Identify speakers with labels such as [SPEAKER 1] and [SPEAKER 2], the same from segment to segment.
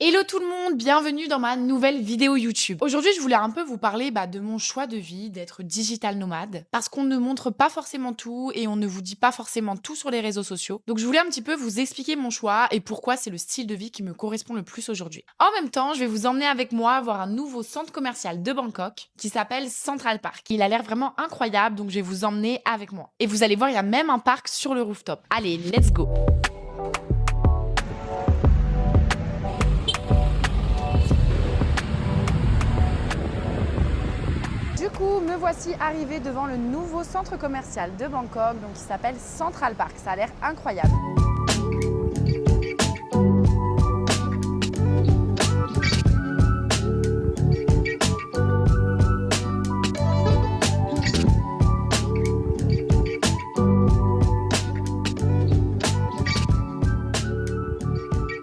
[SPEAKER 1] Hello tout le monde, bienvenue dans ma nouvelle vidéo YouTube. Aujourd'hui, je voulais un peu vous parler de mon choix de vie d'être digital nomade parce qu'on ne montre pas forcément tout et on ne vous dit pas forcément tout sur les réseaux sociaux. Donc je voulais un petit peu vous expliquer mon choix et pourquoi c'est le style de vie qui me correspond le plus aujourd'hui. En même temps, je vais vous emmener avec moi voir un nouveau centre commercial de Bangkok qui s'appelle Central Park. Il a l'air vraiment incroyable, donc je vais vous emmener avec moi. Et vous allez voir, il y a même un parc sur le rooftop. Allez, let's go! Du coup, me voici arrivée devant le nouveau centre commercial de Bangkok, donc qui s'appelle Central Park. Ça a l'air incroyable.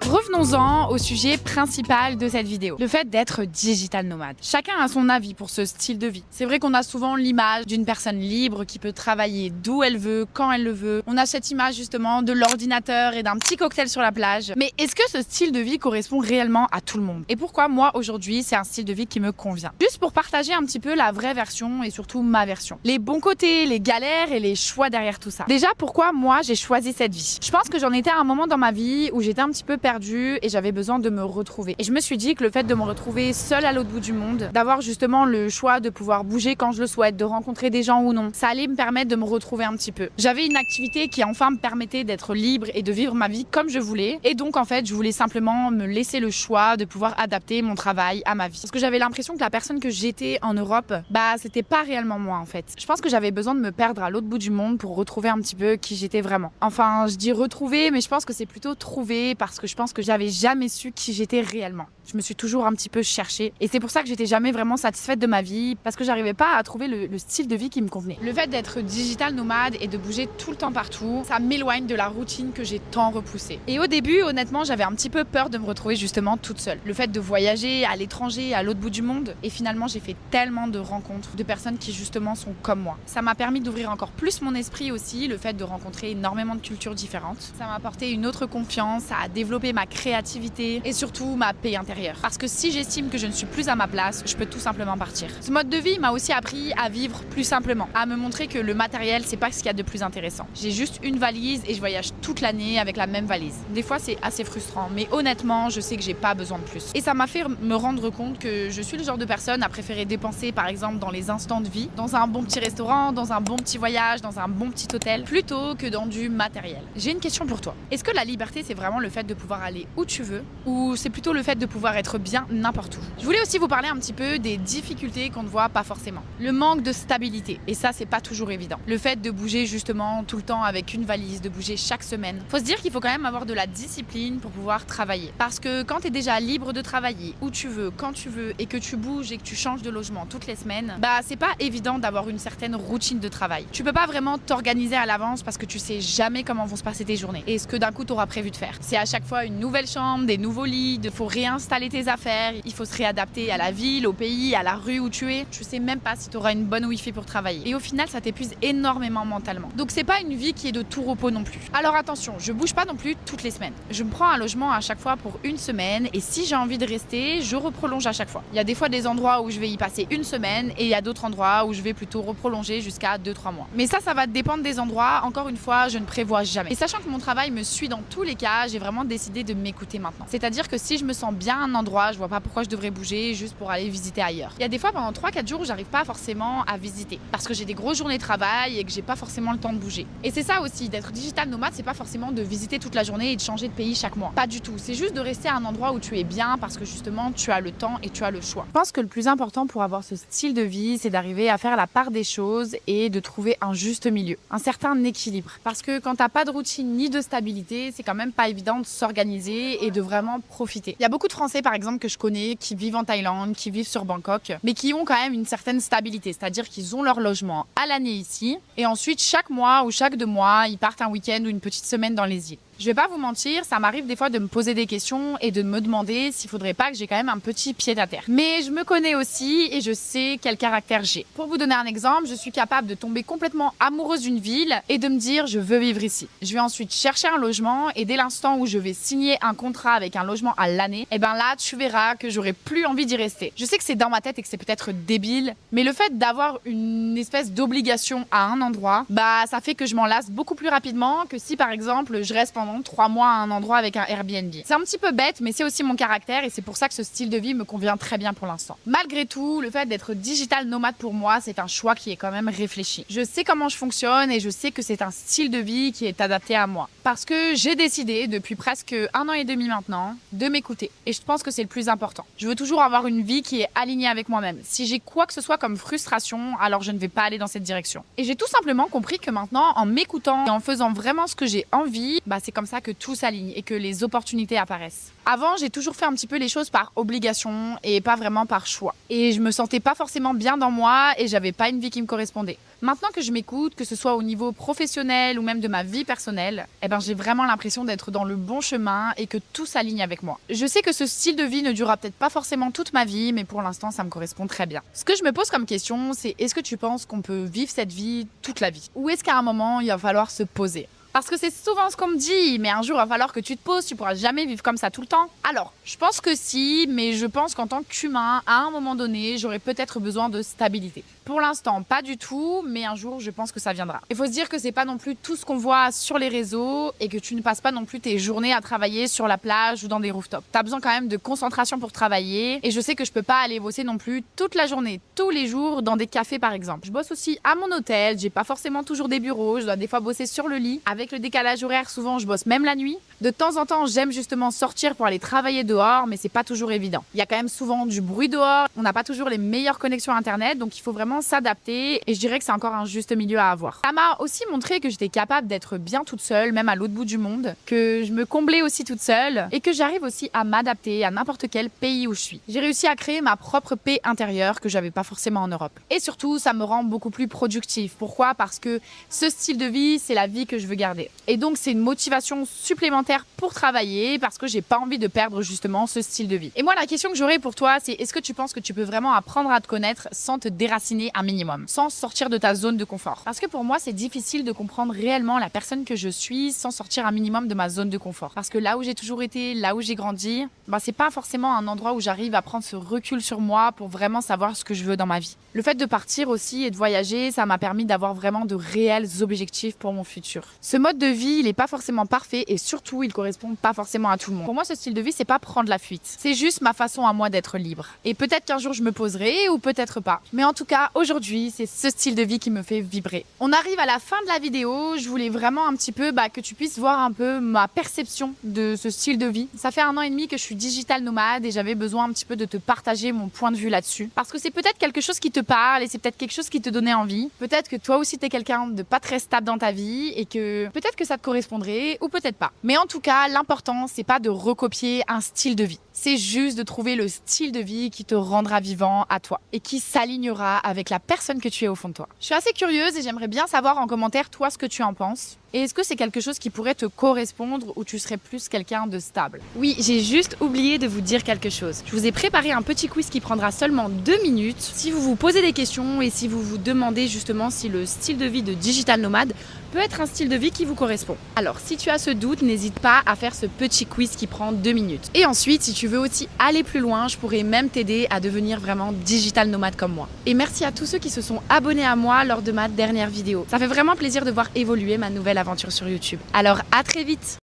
[SPEAKER 1] Revenons-en au sujet principal de cette vidéo, le fait d'être digital nomade. Chacun a son avis pour ce style de vie. C'est vrai qu'on a souvent l'image d'une personne libre qui peut travailler d'où elle veut, quand elle le veut. On a cette image justement de l'ordinateur et d'un petit cocktail sur la plage. Mais est-ce que ce style de vie correspond réellement à tout le monde? Et pourquoi moi aujourd'hui c'est un style de vie qui me convient? Juste pour partager un petit peu la vraie version et surtout ma version. Les bons côtés, les galères et les choix derrière tout ça. Déjà, pourquoi moi j'ai choisi cette vie? Je pense que j'en étais à un moment dans ma vie où j'étais un petit peu perdue et j'avais besoin de me retrouver. Et je me suis dit que le fait de me retrouver seule à l'autre bout du monde, d'avoir justement le choix de pouvoir bouger quand je le souhaite, de rencontrer des gens ou non, ça allait me permettre de me retrouver un petit peu. J'avais une activité qui enfin me permettait d'être libre et de vivre ma vie comme je voulais. Et donc en fait, je voulais simplement me laisser le choix de pouvoir adapter mon travail à ma vie. Parce que j'avais l'impression que la personne que j'étais en Europe, c'était pas réellement moi en fait. Je pense que j'avais besoin de me perdre à l'autre bout du monde pour retrouver un petit peu qui j'étais vraiment. Enfin, je dis retrouver, mais je pense que c'est plutôt trouver parce que je pense que j'avais jamais su qui j'étais réellement. Je me suis toujours un petit peu cherchée et c'est pour ça que j'étais jamais vraiment satisfaite de ma vie parce que j'arrivais pas à trouver le style de vie qui me convenait. Le fait d'être digital nomade et de bouger tout le temps partout, ça m'éloigne de la routine que j'ai tant repoussée. Et au début, honnêtement, j'avais un petit peu peur de me retrouver justement toute seule. Le fait de voyager à l'étranger, à l'autre bout du monde, et finalement j'ai fait tellement de rencontres de personnes qui justement sont comme moi. Ça m'a permis d'ouvrir encore plus mon esprit aussi, le fait de rencontrer énormément de cultures différentes. Ça m'a apporté une autre confiance, ça a développé ma créativité et surtout ma paix intérieure. Parce que si j'estime que je ne suis plus à ma place, je peux tout simplement partir. Ce mode de vie m'a aussi appris à vivre plus simplement, à me montrer que le matériel, c'est pas ce qu'il y a de plus intéressant. J'ai juste une valise et je voyage toute l'année avec la même valise. Des fois, c'est assez frustrant, mais honnêtement, je sais que j'ai pas besoin de plus. Et ça m'a fait me rendre compte que je suis le genre de personne à préférer dépenser, par exemple, dans les instants de vie, dans un bon petit restaurant, dans un bon petit voyage, dans un bon petit hôtel, plutôt que dans du matériel. J'ai une question pour toi. Est-ce que la liberté, c'est vraiment le fait de pouvoir aller où tu veux, ou c'est plutôt le fait de pouvoir être bien n'importe où? Je voulais aussi vous parler un petit peu des difficultés qu'on ne voit pas forcément. Le manque de stabilité, et ça c'est pas toujours évident. Le fait de bouger justement tout le temps avec une valise, de bouger chaque semaine. Faut se dire qu'il faut quand même avoir de la discipline pour pouvoir travailler. Parce que quand tu es déjà libre de travailler où tu veux, quand tu veux, et que tu bouges et que tu changes de logement toutes les semaines, c'est pas évident d'avoir une certaine routine de travail. Tu peux pas vraiment t'organiser à l'avance parce que tu sais jamais comment vont se passer tes journées et ce que d'un coup tu auras prévu de faire. C'est à chaque fois une nouvelle chambre, des nouveaux lits, il faut réinstaller tes affaires, il faut se réadapter à la ville, au pays, à la rue où tu es. Tu sais même pas si tu auras une bonne wifi pour travailler. Et au final, ça t'épuise énormément mentalement. Donc c'est pas une vie qui est de tout repos non plus. Alors attention, je bouge pas non plus toutes les semaines. Je me prends un logement à chaque fois pour une semaine et si j'ai envie de rester, je reprolonge à chaque fois. Il y a des fois des endroits où je vais y passer une semaine et il y a d'autres endroits où je vais plutôt reprolonger jusqu'à 2-3 mois. Mais ça va dépendre des endroits. Encore une fois, je ne prévois jamais. Et sachant que mon travail me suit dans tous les cas, j'ai vraiment décidé de m'écouter maintenant. C'est-à-dire que si je me sens bien à un endroit, je vois pas pourquoi je devrais bouger juste pour aller visiter ailleurs. Il y a des fois pendant 3-4 jours où j'arrive pas forcément à visiter parce que j'ai des grosses journées de travail et que j'ai pas forcément le temps de bouger. Et c'est ça aussi, d'être digital nomade, c'est pas forcément de visiter toute la journée et de changer de pays chaque mois. Pas du tout, c'est juste de rester à un endroit où tu es bien parce que justement tu as le temps et tu as le choix. Je pense que le plus important pour avoir ce style de vie, c'est d'arriver à faire la part des choses et de trouver un juste milieu, un certain équilibre. Parce que quand t'as pas de routine ni de stabilité, c'est quand même pas évident de s'organiser et de vraiment profiter. Il y a beaucoup de Français par exemple que je connais qui vivent en Thaïlande, qui vivent sur Bangkok, mais qui ont quand même une certaine stabilité, c'est-à-dire qu'ils ont leur logement à l'année ici et ensuite chaque mois ou chaque 2 mois, ils partent un week-end ou une petite semaine dans les îles. Je vais pas vous mentir, ça m'arrive des fois de me poser des questions et de me demander s'il faudrait pas que j'ai quand même un petit pied à terre. Mais je me connais aussi et je sais quel caractère j'ai. Pour vous donner un exemple, je suis capable de tomber complètement amoureuse d'une ville et de me dire je veux vivre ici. Je vais ensuite chercher un logement et dès l'instant où je vais signer un contrat avec un logement à l'année, et ben là tu verras que j'aurai plus envie d'y rester. Je sais que c'est dans ma tête et que c'est peut-être débile, mais le fait d'avoir une espèce d'obligation à un endroit, bah ça fait que je m'en lasse beaucoup plus rapidement que si par exemple je reste pendant 3 mois à un endroit avec un Airbnb. C'est un petit peu bête, mais c'est aussi mon caractère et c'est pour ça que ce style de vie me convient très bien pour l'instant. Malgré tout, le fait d'être digital nomade pour moi, c'est un choix qui est quand même réfléchi. Je sais comment je fonctionne et je sais que c'est un style de vie qui est adapté à moi. Parce que j'ai décidé depuis presque 1 an et demi maintenant de m'écouter. Et je pense que c'est le plus important. Je veux toujours avoir une vie qui est alignée avec moi-même. Si j'ai quoi que ce soit comme frustration, alors je ne vais pas aller dans cette direction. Et j'ai tout simplement compris que maintenant, en m'écoutant et en faisant vraiment ce que j'ai envie, bah c'est comme ça que tout s'aligne et que les opportunités apparaissent. Avant, j'ai toujours fait un petit peu les choses par obligation et pas vraiment par choix. Et je me sentais pas forcément bien dans moi et j'avais pas une vie qui me correspondait. Maintenant que je m'écoute, que ce soit au niveau professionnel ou même de ma vie personnelle, eh ben j'ai vraiment l'impression d'être dans le bon chemin et que tout s'aligne avec moi. Je sais que ce style de vie ne durera peut-être pas forcément toute ma vie, mais pour l'instant, ça me correspond très bien. Ce que je me pose comme question, c'est est-ce que tu penses qu'on peut vivre cette vie toute la vie? Ou est-ce qu'à un moment, il va falloir se poser? Parce que c'est souvent ce qu'on me dit, mais un jour, il va falloir que tu te poses, tu pourras jamais vivre comme ça tout le temps. Alors, je pense que si, mais je pense qu'en tant qu'humain, à un moment donné, j'aurais peut-être besoin de stabilité. Pour l'instant, pas du tout, mais un jour, je pense que ça viendra. Il faut se dire que c'est pas non plus tout ce qu'on voit sur les réseaux et que tu ne passes pas non plus tes journées à travailler sur la plage ou dans des rooftops. T'as besoin quand même de concentration pour travailler et je sais que je peux pas aller bosser non plus toute la journée, tous les jours, dans des cafés par exemple. Je bosse aussi à mon hôtel, j'ai pas forcément toujours des bureaux, je dois des fois bosser sur le lit. Avec le décalage horaire, souvent, je bosse même la nuit. De temps en temps, j'aime justement sortir pour aller travailler dehors, mais c'est pas toujours évident. Il y a quand même souvent du bruit dehors, on n'a pas toujours les meilleures connexions internet, donc il faut vraiment s'adapter et je dirais que c'est encore un juste milieu à avoir. Ça m'a aussi montré que j'étais capable d'être bien toute seule, même à l'autre bout du monde, que je me comblais aussi toute seule et que j'arrive aussi à m'adapter à n'importe quel pays où je suis. J'ai réussi à créer ma propre paix intérieure que j'avais pas forcément en Europe. Et surtout, ça me rend beaucoup plus productive. Pourquoi? Parce que ce style de vie, c'est la vie que je veux garder. Et donc, c'est une motivation supplémentaire pour travailler parce que j'ai pas envie de perdre justement ce style de vie. Et moi, la question que j'aurais pour toi, c'est est-ce que tu penses que tu peux vraiment apprendre à te connaître sans te déraciner un minimum, sans sortir de ta zone de confort? Parce que pour moi, c'est difficile de comprendre réellement la personne que je suis sans sortir un minimum de ma zone de confort. Parce que là où j'ai toujours été, là où j'ai grandi, bah, c'est pas forcément un endroit où j'arrive à prendre ce recul sur moi pour vraiment savoir ce que je veux dans ma vie. Le fait de partir aussi et de voyager, ça m'a permis d'avoir vraiment de réels objectifs pour mon futur. Ce mode de vie, il est pas forcément parfait et surtout, il correspond pas forcément à tout le monde. Pour moi, ce style de vie, c'est pas prendre la fuite. C'est juste ma façon à moi d'être libre. Et peut-être qu'un jour, je me poserai ou peut-être pas. Mais en tout cas, aujourd'hui, c'est ce style de vie qui me fait vibrer. On arrive à la fin de la vidéo. Je voulais vraiment un petit peu que tu puisses voir un peu ma perception de ce style de vie. Ça fait 1 an et demi que je suis digital nomade et j'avais besoin un petit peu de te partager mon point de vue là-dessus. Parce que c'est peut-être quelque chose qui te parle et c'est peut-être quelque chose qui te donnait envie. Peut-être que toi aussi, t'es quelqu'un de pas très stable dans ta vie et que peut-être que ça te correspondrait ou peut-être pas. Mais en tout cas, l'important, c'est pas de recopier un style de vie. C'est juste de trouver le style de vie qui te rendra vivant à toi et qui s'alignera avec la personne que tu es au fond de toi. Je suis assez curieuse et j'aimerais bien savoir en commentaire toi ce que tu en penses. Et est-ce que c'est quelque chose qui pourrait te correspondre ou tu serais plus quelqu'un de stable? Oui, j'ai juste oublié de vous dire quelque chose. Je vous ai préparé un petit quiz qui prendra seulement 2 minutes. Si vous vous posez des questions et si vous vous demandez justement si le style de vie de digital nomade peut être un style de vie qui vous correspond. Alors, si tu as ce doute, n'hésite pas à faire ce petit quiz qui prend 2 minutes. Et ensuite, si tu veux aussi aller plus loin, je pourrais même t'aider à devenir vraiment digital nomade comme moi. Et merci à tous ceux qui se sont abonnés à moi lors de ma dernière vidéo. Ça fait vraiment plaisir de voir évoluer ma nouvelle aventure sur YouTube. Alors, à très vite!